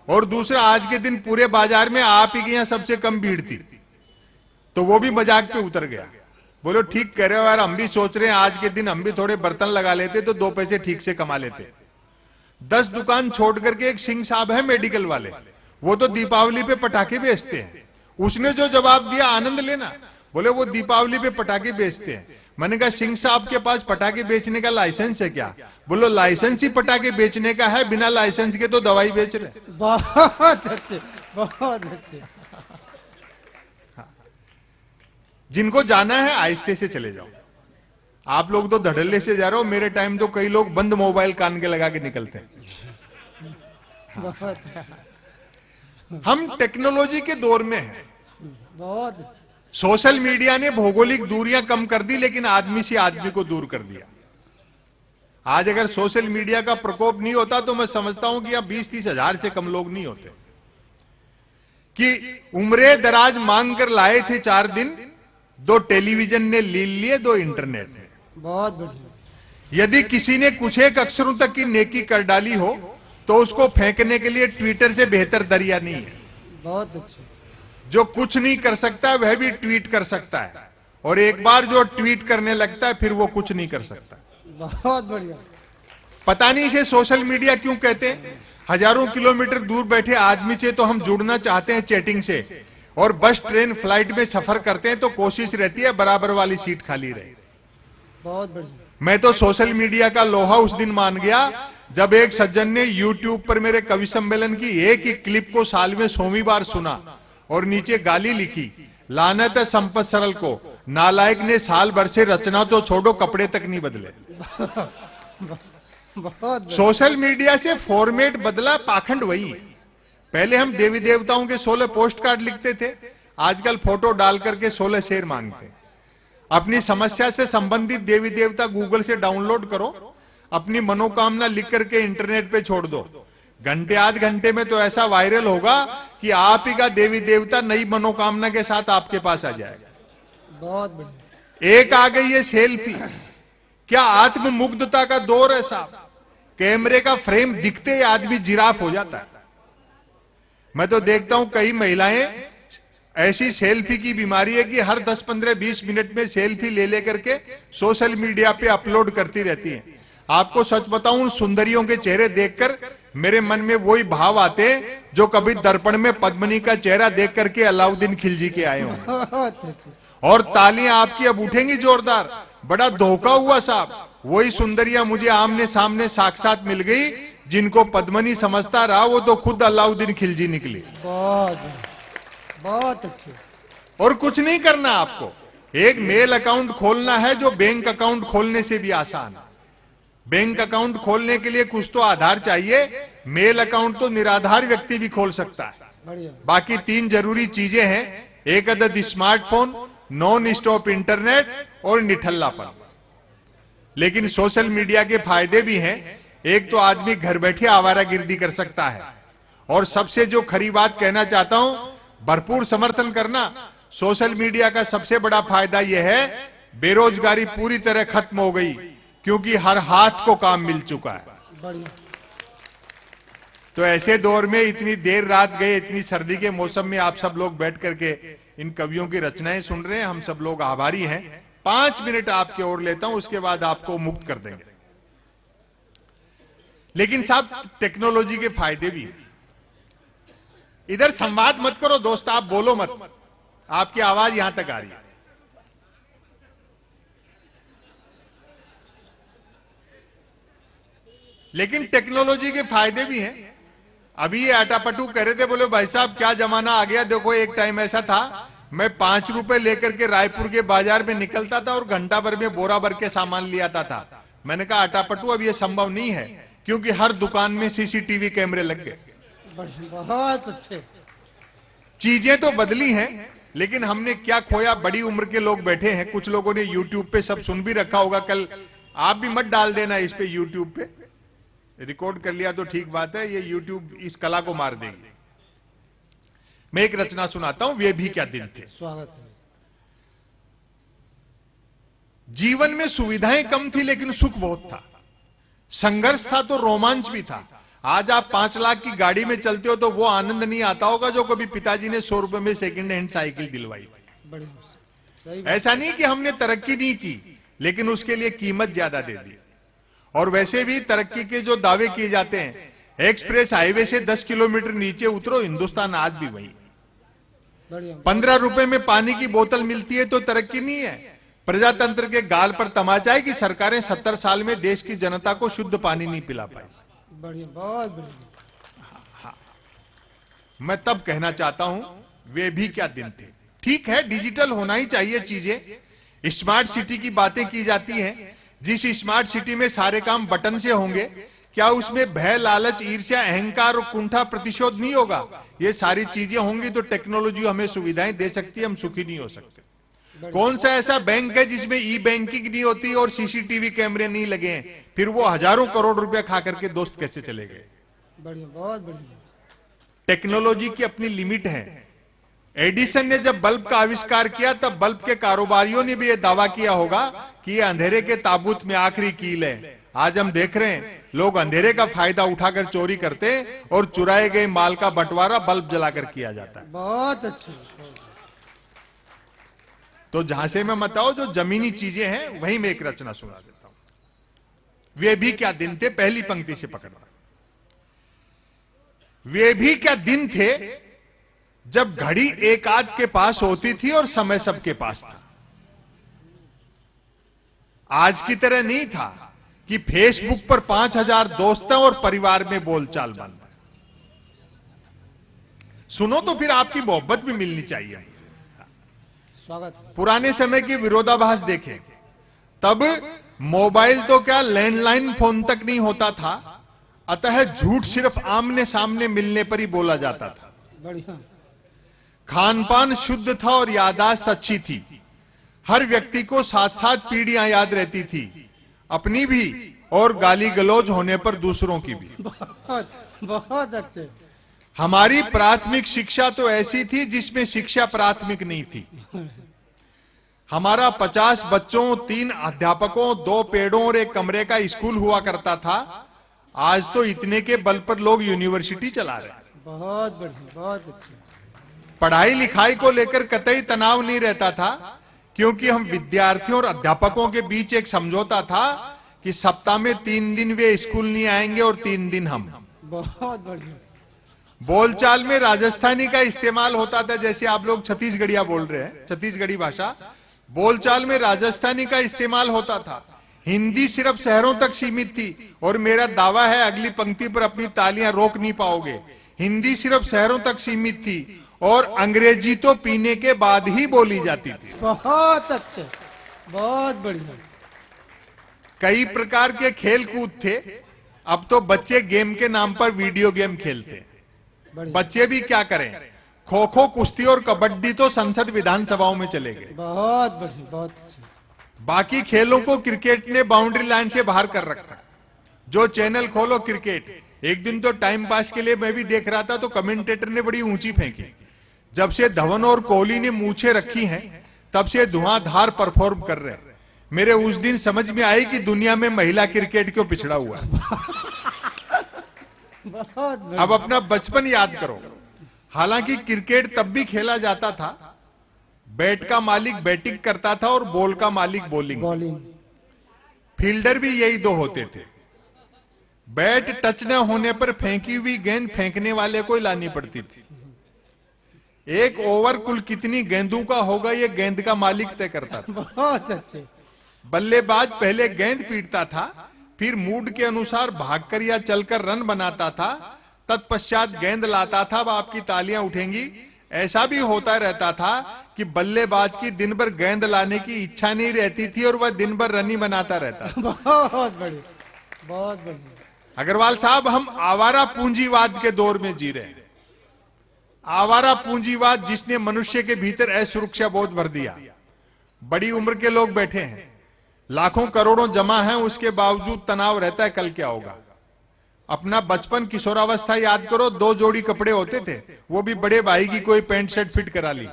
S2: और दूसरा आज के दिन पूरे बाजार में आप ही के यहां सबसे कम भीड़ थी, तो वो भी मजाक पे उतर गया। बोलो ठीक कह रहे हो यार, हम भी सोच रहे हैं आज के दिन हम भी थोड़े बर्तन लगा लेते तो 2 पैसे ठीक से कमा लेते। 10 दुकान छोड़ करके एक सिंह साहब है मेडिकल वाले, वो तो दीपावली पे पटाखे बेचते हैं। उसने जो जवाब दिया आनंद लेना, बोले वो दीपावली पे पटाखे बेचते हैं। मैंने कहा सिंह साहब के पास पटाखे बेचने का लाइसेंस है क्या? बोलो लाइसेंस ही पटाखे बेचने का है, बिना लाइसेंस के तो दवाई बेच रहे।
S1: बहुत अच्छे, बहुत अच्छे।
S2: जिनको जाना है आहिस्ते से चले जाओ। आप लोग तो धड़ल्ले से जा रहे हो, मेरे टाइम तो कई लोग बंद मोबाइल कान के लगा के निकलते हैं।
S1: बहुत
S2: हम टेक्नोलॉजी के दौर में हैं।
S1: बहुत अच्छे।
S2: सोशल मीडिया ने भौगोलिक दूरियां कम कर दी लेकिन आदमी से आदमी को दूर कर दिया। आज अगर सोशल मीडिया का प्रकोप नहीं होता तो मैं समझता हूं कि अब 20-30 हजार से कम लोग नहीं होते। कि उम्रे दराज मांग कर लाए थे 4 दिन, 2 टेलीविजन ने लील लिए, 2 इंटरनेट ने।
S1: बहुत बढ़िया।
S2: यदि किसी ने कुछ एक अक्षरों तक की नेकी कर डाली हो तो उसको फेंकने के लिए ट्विटर से बेहतर दरिया नहीं है।
S1: बहुत अच्छे।
S2: जो कुछ नहीं कर सकता वह भी ट्वीट कर सकता है, और एक बार जो ट्वीट करने लगता है फिर वो कुछ नहीं कर सकता।
S1: बहुत बढ़िया।
S2: पता नहीं इसे सोशल मीडिया क्यों कहते हैं। हजारों किलोमीटर दूर बैठे आदमी से तो हम जुड़ना चाहते हैं चैटिंग से, और बस ट्रेन फ्लाइट में सफर करते हैं तो कोशिश रहती है बराबर वाली सीट खाली रहे।
S1: बहुत बढ़िया।
S2: मैं तो सोशल मीडिया का लोहा उस दिन मान गया जब एक सज्जन ने YouTube पर मेरे कवि सम्मेलन की एक ही क्लिप को साल में 100वीं बार सुना और नीचे गाली लिखी, लानत है संपत सरल को, नालायक ने साल भर से रचना तो छोड़ो कपड़े तक नहीं बदले।
S1: बहुत
S2: सोशल मीडिया से फॉर्मेट बदला, पाखंड वही है। पहले हम देवी देवताओं के 16 पोस्ट कार्ड लिखते थे, आजकल फोटो डाल करके 16 शेर मांगते। अपनी समस्या से संबंधित देवी देवता गूगल से डाउनलोड करो, अपनी मनोकामना लिख करके इंटरनेट पे छोड़ दो, घंटे आध घंटे में तो ऐसा वायरल होगा कि आप ही का देवी देवता नई मनोकामना के साथ आपके पास आ जाएगा।
S1: बहुत बढ़िया।
S2: एक आ गई है सेल्फी। क्या आत्ममुग्धता का दौर है साहब। कैमरे का फ्रेम दिखते ही आदमी जिराफ हो जाता है। मैं तो देखता हूं कई महिलाएं ऐसी सेल्फी की बीमारी है कि हर 10, 15, 20 मिनट में सेल्फी ले लेकर के सोशल मीडिया पे अपलोड करती रहती हैं। आपको सच बताऊं, सुंदरियों के चेहरे देखकर मेरे मन में वही भाव आते जो कभी दर्पण में पद्मिनी का चेहरा देख करके अलाउद्दीन खिलजी के आए हों। और तालियां आपकी अब उठेंगी जोरदार। बड़ा धोखा हुआ साहब, वही सुंदरियां मुझे आमने सामने साक्षात मिल गई, जिनको पद्मिनी समझता रहा वो तो खुद अलाउद्दीन खिलजी निकली।
S1: बहुत अच्छे।
S2: और कुछ नहीं करना आपको, एक मेल अकाउंट खोलना है जो बैंक अकाउंट खोलने से भी आसान है। बैंक अकाउंट खोलने के लिए कुछ तो आधार चाहिए, मेल अकाउंट तो निराधार व्यक्ति भी खोल सकता है। बाकी 3 जरूरी चीजें हैं, एक अदद स्मार्टफोन, नॉन स्टॉप इंटरनेट और निठल्लापन। लेकिन सोशल मीडिया के फायदे भी हैं। एक तो आदमी घर बैठे आवारागर्दी कर सकता है, और सबसे जो खरी बात कहना चाहता हूं, भरपूर समर्थन करना। सोशल मीडिया का सबसे बड़ा फायदा यह है बेरोजगारी पूरी तरह खत्म हो गई, क्योंकि हर हाथ को काम मिल चुका है। तो ऐसे दौर में इतनी देर रात गए, इतनी सर्दी के मौसम में आप सब लोग बैठ करके इन कवियों की रचनाएं सुन रहे हैं, हम सब लोग आभारी हैं। 5 मिनट आपके और लेता हूं, उसके बाद आपको मुक्त कर देंगे। लेकिन साहब टेक्नोलॉजी के फायदे भी हैं। इधर संवाद मत करो दोस्त, आप बोलो मत, आपकी आवाज यहां तक आ रही है। लेकिन टेक्नोलॉजी के फायदे भी हैं। अभी ये आटापटू कह रहे थे, बोले भाई साहब क्या जमाना आ गया। देखो एक टाइम ऐसा था, मैं 5 रुपए लेकर के रायपुर के बाजार में निकलता था और घंटा भर में बोरा भर के सामान ले आता था। मैंने कहा आटापटू अब ये संभव नहीं है, क्योंकि हर दुकान में सीसीटीवी कैमरे लग गए।
S1: बहुत अच्छे।
S2: चीजें तो बदली हैं, लेकिन हमने क्या खोया। बड़ी उम्र के लोग बैठे हैं, कुछ लोगों ने यूट्यूब पे सब सुन भी रखा होगा। कल आप भी मत डाल देना इस पे, यूट्यूब पे रिकॉर्ड कर लिया तो ठीक बात है, ये यूट्यूब इस कला को मार देगी। मैं एक रचना सुनाता हूं, वे भी क्या दिन थे।
S1: स्वागत है।
S2: जीवन में सुविधाएं कम थी लेकिन सुख बहुत था, संघर्ष था तो रोमांच भी था। आज आप 5 लाख की गाड़ी में चलते हो तो वो आनंद नहीं आता होगा जो कभी पिताजी ने 100 रुपए में सेकंड हैंड साइकिल दिलवाई थी।
S1: सही।
S2: ऐसा नहीं कि हमने तरक्की नहीं की, लेकिन उसके लिए कीमत ज्यादा दे दी। और वैसे भी तरक्की के जो दावे किए जाते हैं, एक्सप्रेस हाईवे से 10 किलोमीटर नीचे उतरो, हिंदुस्तान आज भी वही। 15 रुपए में पानी की बोतल मिलती है तो तरक्की नहीं है। प्रजातंत्र के गाल पर तमाचा है कि सरकारें 70 साल में देश की जनता को शुद्ध पानी नहीं पिला पाई।
S1: बढ़िया, बहुत बढ़िया।
S2: मैं तब कहना चाहता हूं, वे भी क्या दिन थे। ठीक है, डिजिटल होना ही चाहिए चीजें। स्मार्ट सिटी की बातें की जाती हैं। जिस स्मार्ट सिटी में सारे काम बटन से होंगे, क्या उसमें भय, लालच, ईर्ष्या, अहंकार और कुंठा प्रतिशोध नहीं होगा? ये सारी चीजें होंगी तो टेक्नोलॉजी हमें सुविधाएं दे सकती है, हम सुखी नहीं हो सकते। कौन सा ऐसा बैंक है जिसमें ई बैंकिंग नहीं होती और सीसीटीवी कैमरे नहीं लगे हैं? फिर वो हजारों करोड़ रुपया खा करके दोस्त कैसे चले गए?
S1: बढ़िया, बहुत बढ़िया।
S2: टेक्नोलॉजी की अपनी लिमिट है। एडिसन ने जब बल्ब का आविष्कार किया तब बल्ब के कारोबारियों ने भी यह दावा किया होगा कि ये अंधेरे के ताबूत में आखिरी कील है। आज हम देख रहे हैं लोग अंधेरे का फायदा उठाकर चोरी करते हैं और चुराए गए माल का बंटवारा बल्ब जलाकर किया जाता है।
S1: बहुत अच्छे।
S2: तो जहां से मैं बताओ जो जमीनी चीजें हैं वहीं मैं एक रचना सुना देता हूं। वे भी क्या दिन थे, पहली पंक्ति से पकड़ना। वे भी क्या दिन थे जब घड़ी एक आध के पास होती थी और समय सबके पास था। आज की तरह नहीं था कि फेसबुक पर 5000 दोस्त हैं और परिवार में बोलचाल बंद है। सुनो तो फिर आपकी मोहब्बत भी मिलनी चाहिए।
S1: स्वागत है।
S2: पुराने समय की विरोधाभास देखें, तब मोबाइल तो क्या लैंडलाइन फोन तक नहीं होता था, अतः झूठ सिर्फ आमने सामने मिलने पर ही बोला जाता था।
S1: बढ़िया।
S2: खान पान शुद्ध था और याददाश्त अच्छी थी। हर व्यक्ति को 7-7 पीढ़ियां याद रहती थी, अपनी भी और गाली गलौज होने पर दूसरों की भी।
S1: बहुत बहुत अच्छे।
S2: हमारी प्राथमिक शिक्षा तो ऐसी थी जिसमें शिक्षा प्राथमिक नहीं थी। हमारा 50 बच्चों, 3 अध्यापकों, 2 पेड़ों और एक कमरे का स्कूल हुआ करता था। आज तो इतने के बल पर लोग यूनिवर्सिटी चला रहे हैं।
S1: बहुत बढ़िया, बहुत अच्छे।
S2: पढ़ाई लिखाई को लेकर कतई तनाव नहीं रहता था, क्योंकि हम विद्यार्थियों और अध्यापकों के बीच एक समझौता था कि सप्ताह में 3 दिन वे स्कूल नहीं आएंगे और 3 दिन हम।
S1: बहुत बढ़िया।
S2: बोलचाल में राजस्थानी का इस्तेमाल होता था, जैसे आप लोग छत्तीसगढ़िया बोल रहे हैं, छत्तीसगढ़ी भाषा। बोलचाल में राजस्थानी का इस्तेमाल होता था। हिंदी सिर्फ शहरों तक सीमित थी, और मेरा दावा है अगली पंक्ति पर अपनी तालियां रोक नहीं पाओगे। हिंदी सिर्फ शहरों तक सीमित थी और अंग्रेजी तो पीने के बाद ही बोली जाती थी।
S1: बहुत अच्छे, बहुत बढ़िया।
S2: कई प्रकार के खेल कूद थे। अब तो बच्चे गेम के नाम पर वीडियो गेम खेलते हैं। बच्चे भी क्या करें, खो खो, कुश्ती और कबड्डी तो संसद विधानसभाओं में चले गए।
S1: बहुत बढ़िया, बहुत अच्छे।
S2: बाकी खेलों को क्रिकेट ने बाउंड्री लाइन से बाहर कर रखा है। जो चैनल खोलो क्रिकेट। एक दिन तो टाइम पास के लिए मैं भी देख रहा था, तो कमेंटेटर ने बड़ी ऊंची फेंकी। जब से धवन और कोहली ने मूछें रखी हैं, तब से धुआंधार परफॉर्म कर रहे हैं। मेरे उस दिन समझ में आई कि दुनिया में महिला क्रिकेट क्यों पिछड़ा हुआ है। अब अपना बचपन याद करो। हालांकि क्रिकेट तब भी खेला जाता था, बैट का मालिक बैटिंग करता था और बॉल का मालिक बॉलिंग। फील्डर भी यही 2 होते थे। बैट टच न होने पर फेंकी हुई गेंद फेंकने वाले को लानी पड़ती थी। एक ओवर कुल कितनी गेंदों का होगा ये गेंद का मालिक तय करता था।
S1: बहुत अच्छे।
S2: बल्लेबाज पहले गेंद पीटता था, फिर मूड के अनुसार भागकर या चलकर रन बनाता था, तत्पश्चात गेंद लाता था। अब आपकी तालियां उठेंगी। ऐसा भी होता रहता था कि बल्लेबाज की दिन भर गेंद लाने की इच्छा नहीं रहती थी और वह दिन भर रन ही बनाता रहता।
S1: बहुत बढ़िया, बहुत बढ़िया।
S2: अग्रवाल साहब, हम आवारा पूंजीवाद के दौर में जी रहे हैं। आवारा पूंजीवाद जिसने मनुष्य के भीतर असुरक्षा बोध भर दिया। बड़ी उम्र के लोग बैठे हैं, लाखों करोड़ों जमा हैं, उसके बावजूद तनाव रहता है कल क्या होगा। अपना बचपन किशोरावस्था याद करो, 2 जोड़ी कपड़े होते थे, वो भी बड़े भाई की कोई पैंट शर्ट फिट करा ली,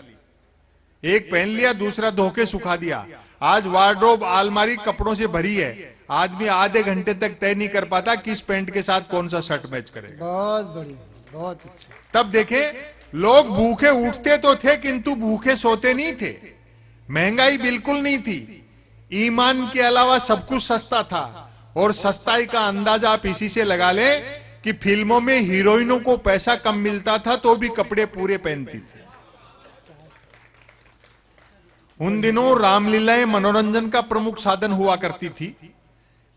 S2: एक पहन लिया, दूसरा धोके सुखा दिया। आज वार्डरोब अलमारी कपड़ों से भरी है, आदमी आधे घंटे तक तय नहीं कर पाता किस पैंट के साथ कौन सा शर्ट मैच करेगा।
S1: बहुत बढ़िया, बहुत अच्छा।
S2: तब देखें, लोग भूखे उठते तो थे किंतु भूखे सोते नहीं थे। महंगाई बिल्कुल नहीं थी, ईमान के अलावा सब कुछ सस्ता था। और सस्ताई का अंदाजा आप इसी से लगा लें कि फिल्मों में हीरोइनों को पैसा कम मिलता था तो भी कपड़े पूरे पहनती थी। उन दिनों रामलीलाएं मनोरंजन का प्रमुख साधन हुआ करती थी,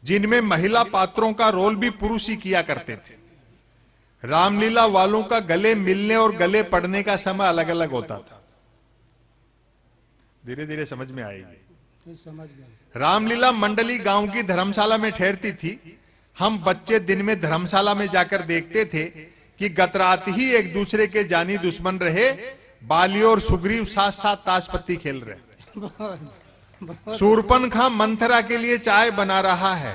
S2: जिनमें महिला पात्रों का रोल भी पुरुष ही किया करते थे। रामलीला वालों का गले मिलने और गले पड़ने का समय अलग अलग होता था। धीरे धीरे समझ में आएगी।
S1: समझ गया।
S2: रामलीला मंडली गांव की धर्मशाला में ठहरती थी। हम बच्चे दिन में धर्मशाला में जाकर देखते थे कि गत रात ही एक दूसरे के जानी दुश्मन रहे बाली और सुग्रीव साथ साथ ताशपत्ती खेल रहे। शूर्पणखा मंथरा के लिए चाय बना रहा है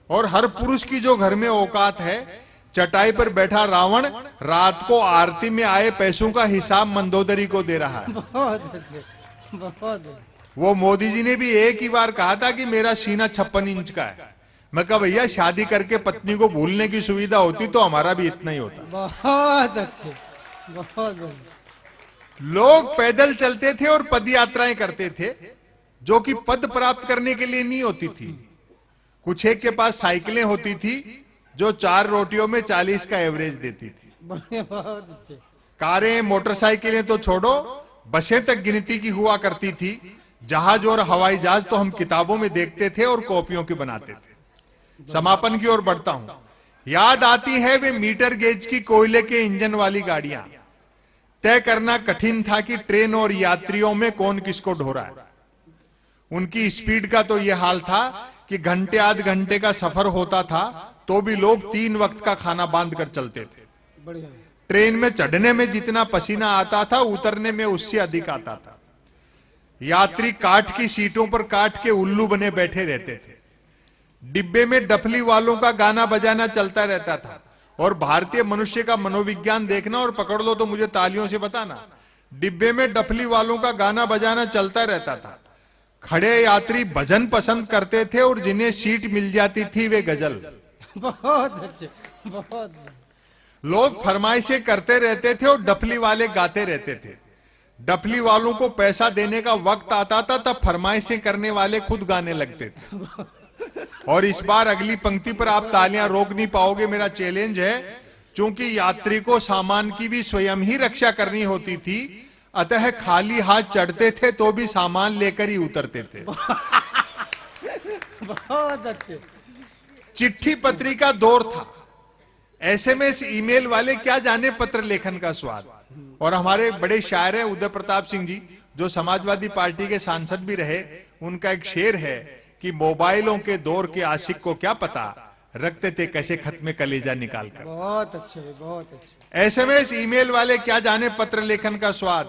S2: और हर पुरुष की जो घर में औकात है, चटाई पर बैठा रावण रात को आरती में आए पैसों का हिसाब मंदोदरी को दे रहा है।
S1: बहुत अच्छे, बहुत।
S2: वो मोदी जी ने भी एक ही बार कहा था कि मेरा सीना 56 इंच का है। मैं कहा भैया, शादी करके पत्नी को भूलने की सुविधा होती तो हमारा भी इतना ही होता।
S1: बहुत अच्छे, बहुत बढ़िया।
S2: लोग पैदल चलते थे और पद यात्राएं करते थे, जो कि पद प्राप्त करने के लिए नहीं होती थी। कुछ एक के पास साइकिलें होती थी जो 4 रोटियों में 40 का एवरेज देती थी।
S1: बढ़िया, बहुत अच्छे।
S2: कारें मोटरसाइकिलें तो छोड़ो, बसें तक गिनती की हुआ करती थी। जहाज और हवाई जहाज तो हम किताबों में देखते थे और कॉपियों की बनाते थे। समापन की ओर बढ़ता हूं। याद आती है वे मीटर गेज की कोयले के इंजन वाली गाड़ियां। तय करना कठिन था कि ट्रेन और यात्रियों में कौन किसको ढो रहा है। उनकी स्पीड का तो यह हाल था कि घंटे आध घंटे का सफर होता था तो भी लोग 3 वक्त का खाना बांध कर चलते थे।
S1: बढ़िया।
S2: ट्रेन में चढ़ने में जितना पसीना आता था, उतरने में उससे अधिक आता था। यात्री काठ की सीटों पर काठ के उल्लू बने बैठे रहते थे। डिब्बे में डफली वालों का गाना बजाना चलता रहता था। और भारतीय मनुष्य का मनोविज्ञान देखना और पकड़ लो तो मुझे तालियों से बताना। डिब्बे में डफली वालों का गाना बजाना चलता रहता था। खड़े यात्री भजन पसंद करते थे और जिन्हें सीट मिल जाती थी वे गजल।
S1: बहुत अच्छे, बहुत।
S2: लोग फरमाइशें करते रहते थे और डफली वाले गाते रहते थे। डफली वालों को पैसा देने का वक्त आता था तब फरमाइशें करने वाले खुद गाने लगते थे। और इस बार अगली पंक्ति पर आप तालियां रोक नहीं पाओगे, मेरा चैलेंज है। क्योंकि यात्री को सामान की भी स्वयं ही रक्षा करनी होती थी, अतः खाली हाथ चढ़ते थे तो भी सामान लेकर ही उतरते थे।
S1: बहुत अच्छे।
S2: चिट्ठी पत्री का दौर था। एसएमएस ईमेल वाले क्या जाने पत्र लेखन का स्वाद। और हमारे बड़े शायर हैं उदय प्रताप सिंह जी, जो समाजवादी पार्टी के सांसद भी रहे। उनका एक शेर है कि मोबाइलों के दौर के आशिक को क्या पता, रखते थे कैसे खत में कलेजा निकाल कर।
S1: बहुत अच्छे, बहुत अच्छे।
S2: एसएमएस ईमेल वाले क्या जाने पत्र लेखन का स्वाद।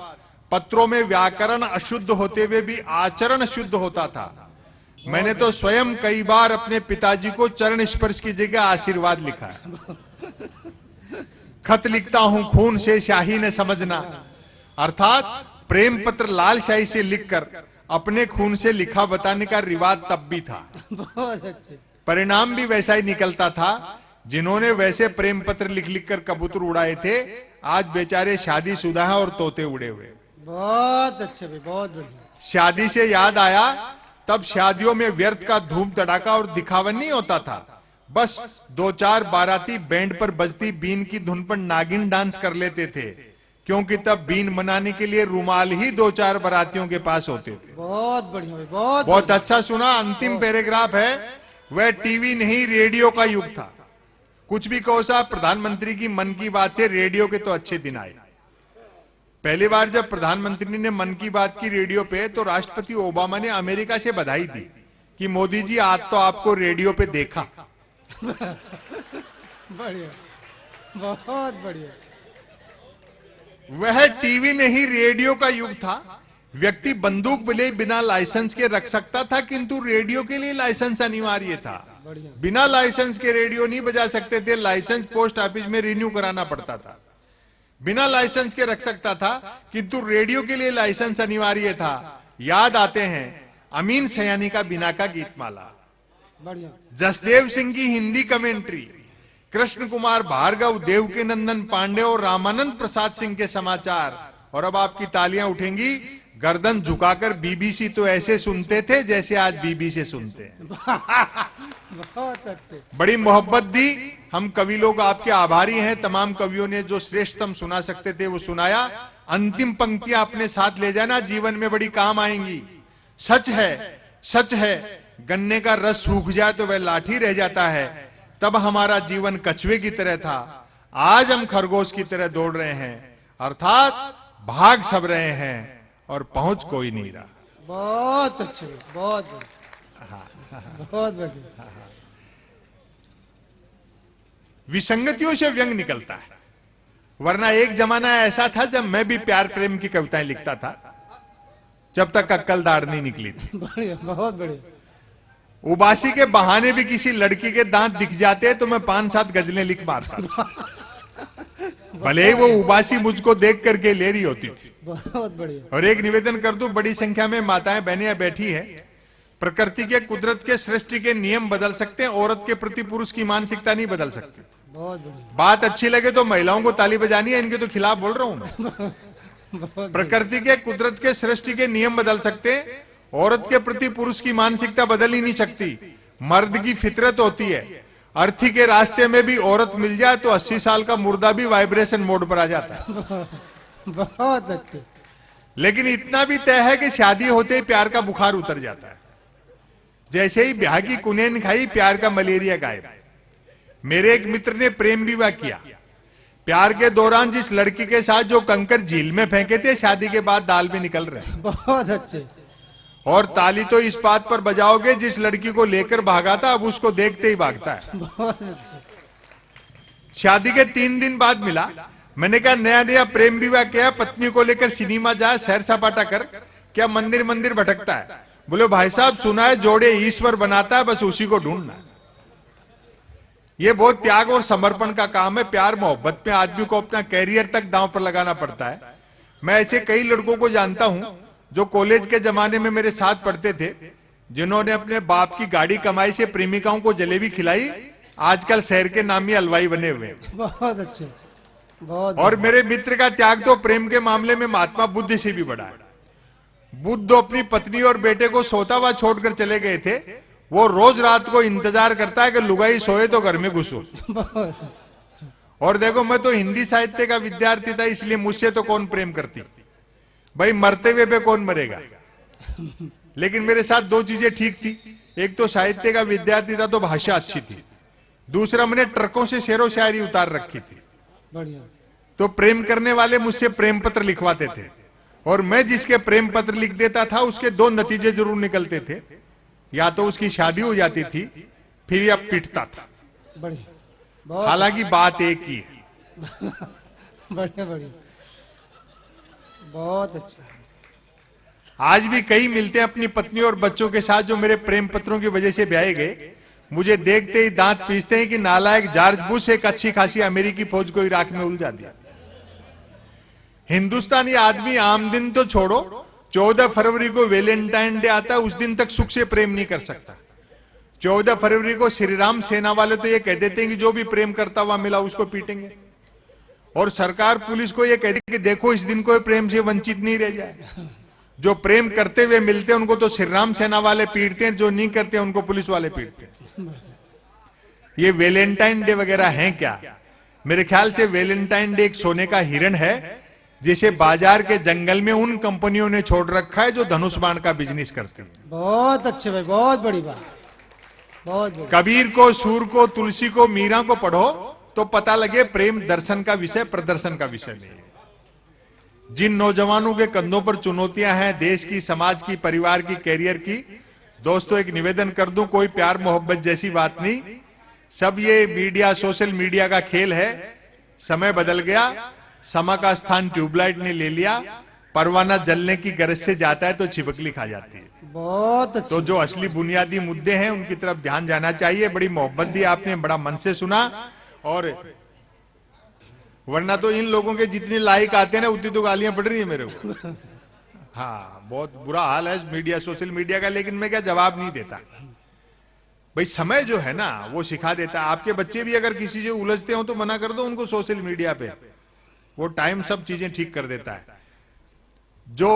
S2: पत्रों में व्याकरण अशुद्ध होते हुए भी आचरण शुद्ध होता था। मैंने तो स्वयं कई बार अपने पिताजी को चरण स्पर्श की जगह आशीर्वाद लिखा है। खत लिखता हूं खून से स्याही न समझना, अर्थात प्रेम पत्र लाल स्याही से लिखकर अपने खून से लिखा बताने का रिवाज तब भी था।
S1: बहुत अच्छे।
S2: परिणाम भी वैसा ही निकलता था। जिन्होंने वैसे प्रेम पत्र लिख लिख कर कबूतर उड़ाए थे, आज बेचारे शादीशुदा हैं और तोते उड़े हुए।
S1: बहुत अच्छे भाई, बहुत बढ़िया।
S2: शादी से याद आया, तब शादियों में व्यर्थ का धूम धड़ाका और दिखावा नहीं होता था। बस 2-4 बाराती बैंड पर बजती बीन की धुन पर नागिन डांस कर लेते थे। क्योंकि तब बीन बनाने के लिए रुमाल ही 2-4 बारातियों के पास होते थे।
S1: बहुत बढ़िया भाई, बहुत
S2: बहुत अच्छा सुना। अंतिम पैराग्राफ है, वह टीवी नहीं रेडियो का युग था। कुछ भी कहो साहब, प्रधानमंत्री की मन की बात से रेडियो के तो अच्छे दिन आए। पहली बार जब प्रधानमंत्री ने मन की बात की रेडियो पे, तो राष्ट्रपति ओबामा ने अमेरिका से बधाई दी कि मोदी जी आज तो आपको रेडियो पे देखा।
S1: बढ़िया, बहुत बढ़िया।
S2: वह टीवी नहीं रेडियो का युग था। व्यक्ति बंदूक भले बिना लाइसेंस के रख सकता था, किंतु रेडियो के लिए लाइसेंस अनिवार्य था। बिना लाइसेंस के रेडियो नहीं बजा सकते थे, लाइसेंस पोस्ट ऑफिस में रिन्यू कराना पड़ता था। बिना लाइसेंस के रख सकता था, किंतु रेडियो के लिए लाइसेंस अनिवार्य था। याद आते हैं अमीन सयानी का बिना का गीतमाला, जसदेव सिंह की हिंदी कमेंट्री, कृष्ण कुमार भार्गव, देवकी नंदन पांडे और रामानंद प्रसाद सिंह के समाचार। और अब आपकी तालियां उठेंगी। गर्दन झुकाकर बीबीसी तो ऐसे सुनते थे जैसे आज बीबी से सुनते हैं।
S1: बहुत अच्छे।
S2: बड़ी मोहब्बत दी। हम कवि लोग आपके आभारी हैं। तमाम कवियों ने जो श्रेष्ठतम सुना सकते थे वो सुनाया। अंतिम पंक्तियां अपने साथ ले जाना, जीवन में बड़ी काम आएंगी। सच है, सच है, गन्ने का रस सूख जाए तो वह लाठी रह जाता है। तब हमारा जीवन कछुए की तरह था, आज हम खरगोश की तरह दौड़ रहे हैं। अर्थात भाग सब रहे हैं और पहुंच कोई नहीं रहा।
S1: बहुत अच्छे, बहुत बढ़िया, बहुत बढ़िया।
S2: विसंगतियों से व्यंग निकलता है। वरना एक जमाना ऐसा था जब मैं भी प्यार प्रेम की कविताएं लिखता था, जब तक अक्कल दाढ़ नहीं निकली थी।
S1: बढ़िया, बहुत बढ़िया।
S2: उबासी के बहाने भी किसी लड़की के दांत दिख जाते तो मैं 5-7 गजलें लिख मारता था, भले ही वो उबासी मुझको देख करके ले रही होती थी।
S1: बहुत बढ़िया।
S2: और एक निवेदन कर दूं, बड़ी संख्या में माताएं बहनें बैठी हैं। प्रकृति के, कुदरत के, सृष्टि के नियम बदल सकते हैं, औरत के प्रति पुरुष की मानसिकता नहीं बदल सकती।
S1: बहुत बढ़िया।
S2: बात अच्छी लगे तो महिलाओं को ताली बजानी है, इनके तो खिलाफ बोल रहा हूं मैं। प्रकृति के, कुदरत के, सृष्टि के नियम बदल सकते हैं, औरत के प्रति पुरुष की मानसिकता बदल ही नहीं सकती। मर्द की फितरत होती है। अर्थी के रास्ते में भी औरत मिल जाए तो 80 साल का मुर्दा भी वाइब्रेशन मोड पर आ जाता है।
S1: बहुत अच्छे।
S2: लेकिन इतना भी तय है कि शादी होते ही प्यार का बुखार उतर जाता है। जैसे ही ब्याह की कुनेन खाई, प्यार का मलेरिया गायब। मेरे एक मित्र ने प्रेम विवाह किया। प्यार के दौरान जिस लड़की के साथ जो कंकर झील में फेंके थे, शादी के बाद दाल में निकल रहे।
S1: बहुत अच्छे।
S2: और ताली तो इस बात पर बजाओगे, जिस लड़की को लेकर भागा था अब उसको देखते ही भागता है।
S1: बहुत अच्छे।
S2: शादी के 3 दिन बाद मिला। मैंने कहा नया नया प्रेम विवाह किया, पत्नी को लेकर सिनेमा जाए, सैर सपाटा कर, क्या मंदिर मंदिर भटकता है? बोले भाई साहब सुना है जोड़े ईश्वर बनाता है, बस उसी को ढूंढना। ये बहुत त्याग और समर्पण का काम है। प्यार मोहब्बत में आदमी को अपना कैरियर तक दांव पर लगाना पड़ता है। मैं ऐसे कई लड़कों को जानता हूं जो कॉलेज के जमाने में मेरे साथ पढ़ते थे, जिन्होंने अपने बाप की गाड़ी कमाई से प्रेमिकाओं को जलेबी खिलाई, आजकल शहर के नामी हलवाई बने हुए।
S1: बहुत अच्छे, बहुत।
S2: और मेरे मित्र का त्याग तो प्रेम के मामले में महात्मा बुद्ध से भी बड़ा है। बुद्ध अपनी पत्नी और बेटे को सोता हुआ छोड़कर चले गए थे। वो रोज रात को इंतजार करता है कि लुगाई सोए तो घर में घुसो। और देखो, मैं तो हिंदी साहित्य का विद्यार्थी था, इसलिए मुझसे तो कौन प्रेम करती भाई, मरते हुए पे कौन मरेगा। लेकिन मेरे साथ 2 चीजें ठीक थी। एक तो साहित्य का विद्यार्थी था तो भाषा अच्छी थी, दूसरा मैंने ट्रकों से शेरो शायरी उतार रखी थी।
S1: बढ़िया।
S2: तो प्रेम करने वाले मुझसे प्रेम पत्र लिखवाते थे, और मैं जिसके प्रेम पत्र लिख देता था उसके 2 नतीजे जरूर निकलते थे। या तो उसकी शादी हो जाती थी, फिर या पिटता था।
S1: बढ़िया।
S2: हालांकि बात एक ही है।
S1: बढ़िया बढ़िया, बहुत अच्छा।
S2: आज भी कई मिलते हैं अपनी पत्नी और बच्चों के साथ जो मेरे प्रेम पत्रों की वजह से ब्याहे गए। मुझे देखते ही दांत पीसते हैं कि नालायक जॉर्ज बुश एक अच्छी खासी अमेरिकी फौज को इराक में उलझा दिया। हिंदुस्तानी आदमी आम दिन तो छोड़ो, 14 फरवरी को वैलेंटाइन डे आता है, उस दिन तक सुख से प्रेम नहीं कर सकता। 14 फरवरी को श्री राम सेना वाले तो ये कह देते हैं कि जो भी प्रेम करता हुआ मिला उसको पीटेंगे। और सरकार पुलिस को ये कहती है कि देखो इस दिन को प्रेम से वंचित नहीं रह जाए। जो प्रेम करते हुए मिलते हैं उनको तो श्री राम सेना वाले पीटते हैं, जो नहीं करते उनको पुलिस वाले पीटते हैं। ये वैलेंटाइन डे वगैरह हैं क्या? मेरे ख्याल से वैलेंटाइन डे एक सोने का हिरण है जैसे बाजार के जंगल में उन कंपनियों ने छोड़ रखा है जो धनुष बाण का बिजनेस करती है।
S1: बहुत अच्छे भाई, बहुत बड़ी बात, बहुत बड़ी।
S2: कबीर को, सूर को, तुलसी को, मीरा को पढ़ो तो पता लगे प्रेम दर्शन का विषय, प्रदर्शन का विषय नहीं है। जिन नौजवानों के कंधों पर चुनौतियां हैं, देश की, समाज की, परिवार की, कैरियर की, दोस्तों एक निवेदन कर दूं, कोई प्यार मोहब्बत जैसी बात नहीं, सब ये मीडिया, सोशल मीडिया का खेल है। समय बदल गया, समा का स्थान ट्यूबलाइट ने ले लिया। परवाना जलने की गरज से जाता है तो छिपकली खा जाती है।
S1: बहुत
S2: तो जो असली बुनियादी मुद्दे हैं उनकी तरफ ध्यान जाना चाहिए। बड़ी मोहब्बत दी आपने, बड़ा मन से सुना, और वरना तो इन लोगों के जितने लाइक आते हैं ना उतनी तो गालियां पड़ रही है मेरे को। हाँ, बहुत बुरा हाल है मीडिया, सोशल मीडिया का, लेकिन मैं क्या जवाब नहीं देता भाई। समय जो है ना वो सिखा देता है। आपके बच्चे भी अगर किसी से उलझते हो तो मना कर दो उनको सोशल मीडिया पे, वो टाइम सब चीजें ठीक कर देता है। जो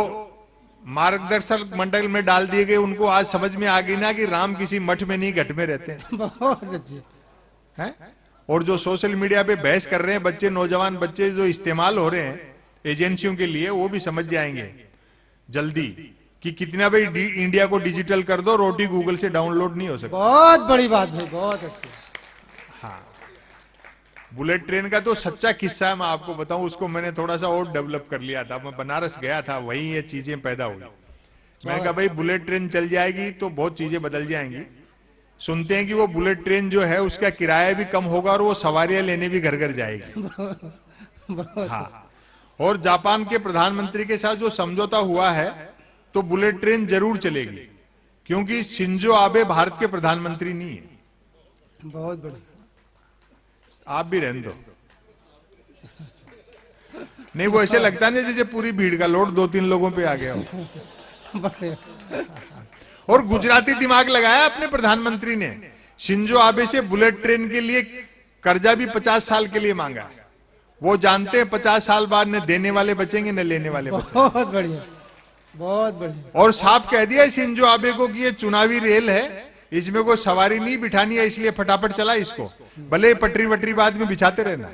S2: मार्गदर्शक मंडल में डाल दिए गए उनको आज समझ में आ गई ना कि राम किसी मठ में नहीं घट में रहते हैं।
S1: बहुत अच्छे
S2: हैं? और जो सोशल मीडिया पे बहस कर रहे हैं बच्चे, नौजवान बच्चे जो इस्तेमाल हो रहे हैं एजेंसियों के लिए, वो भी समझ जाएंगे जल्दी कि कितना भाई इंडिया को डिजिटल कर दो, रोटी गूगल से डाउनलोड नहीं हो सकती।
S1: बहुत बड़ी बात है, बहुत अच्छी।
S2: हाँ, बुलेट ट्रेन का तो सच्चा किस्सा है, मैं आपको बताऊं, उसको मैंने थोड़ा सा और डेवलप कर लिया था। मैं बनारस गया था, वहीं ये चीजें पैदा हुई। मैंने कहा भाई बुलेट ट्रेन चल जाएगी तो बहुत चीजें बदल जाएंगी। सुनते हैं कि वो बुलेट ट्रेन जो है उसका किराया भी कम होगा और वो सवारियां लेने भी घर घर जाएगी। हाँ, और जापान के प्रधानमंत्री के साथ जो समझौता हुआ है तो बुलेट ट्रेन जरूर चलेगी, क्योंकि शिंजो आबे भारत के प्रधानमंत्री नहीं है।
S1: बहुत बड़ी।
S2: आप भी रहने दो। नहीं, वो ऐसे लगता नहीं जैसे पूरी भीड़ का लोड 2-3 लोगों पे आ गया हो। और गुजराती दिमाग लगाया अपने प्रधानमंत्री ने। शिंजो आबे से बुलेट ट्रेन के लिए कर्जा भी 50 साल के लिए मांगा। वो जानते हैं 50 साल बाद न देने वाले बचेंगे न लेने वाले बचेंगे।
S1: बहुत बढ़िया, बहुत बढ़िया।
S2: और साफ कह दिया शिंजो आबे को कि ये चुनावी रेल है, इसमें कोई सवारी नहीं बिठानी है, इसलिए फटाफट चला इसको, भले पटरी वटरी बाद में बिछाते रहना।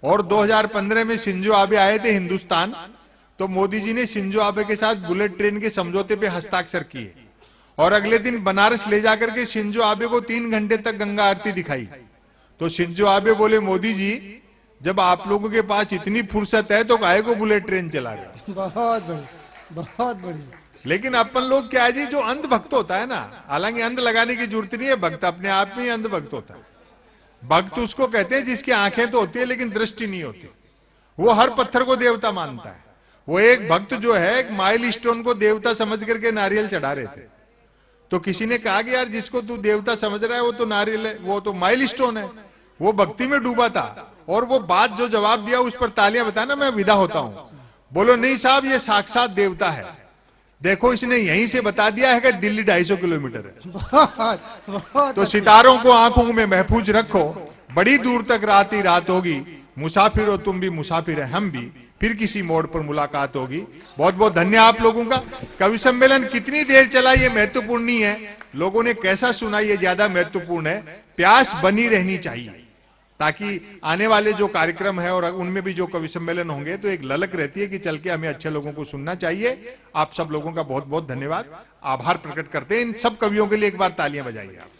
S2: और 2015 में शिंजो आबे आए थे हिंदुस्तान, तो मोदी जी ने शिंजो आबे के साथ बुलेट ट्रेन के समझौते पे हस्ताक्षर किए और अगले दिन बनारस ले जाकर के शिंजो आबे को 3 घंटे तक गंगा आरती दिखाई। तो शिंजो आबे बोले, मोदी जी जब आप लोगों के पास इतनी फुर्सत है तो काहे को बुलेट ट्रेन चला रहे हो।
S1: बहुत बढ़िया, बहुत बढ़िया।
S2: लेकिन अपन लोग क्या है जी, जो अंध भक्त होता है ना, हालांकि अंध लगाने की जरूरत नहीं है, भक्त अपने आप में ही अंध भक्त होता है। भक्त उसको कहते हैं जिसकी आंखें तो होती है लेकिन दृष्टि नहीं होती। वो हर पत्थर को देवता मानता है। वो एक भक्त जो है एक माइल स्टोन को देवता समझ करके नारियल चढ़ा रहे थे। तो किसी ने कहा कि यार जिसको तू देवता समझ रहा है वो तो नारियल है, वो तो माइल स्टोन है। वो भक्ति में डूबा था और वो बात जो जवाब दिया उस पर तालियां बताना, मैं विदा होता हूं। बोलो नहीं साहब, ये साक्षात देवता है। देखो इसने यहीं से बता दिया है कि दिल्ली 250 किलोमीटर है।
S1: बहुत
S2: तो सितारों को आंखों में महफूज रखो, बड़ी दूर तक रात ही रात होगी। मुसाफिर हो तुम भी, मुसाफिर है हम भी, फिर किसी मोड़ पर मुलाकात होगी। बहुत बहुत धन्यवाद आप लोगों का। कवि सम्मेलन कितनी देर चला ये महत्वपूर्ण नहीं है, लोगों ने कैसा सुना ये ज्यादा महत्वपूर्ण है। प्यास बनी रहनी चाहिए ताकि आने वाले जो कार्यक्रम है और उनमें भी जो कवि सम्मेलन होंगे तो एक ललक रहती है कि चल के हमें अच्छे लोगों को सुनना चाहिए। आप सब लोगों का बहुत बहुत धन्यवाद, आभार प्रकट करते हैं। इन सब कवियों के लिए एक बार तालियां बजाइए आप।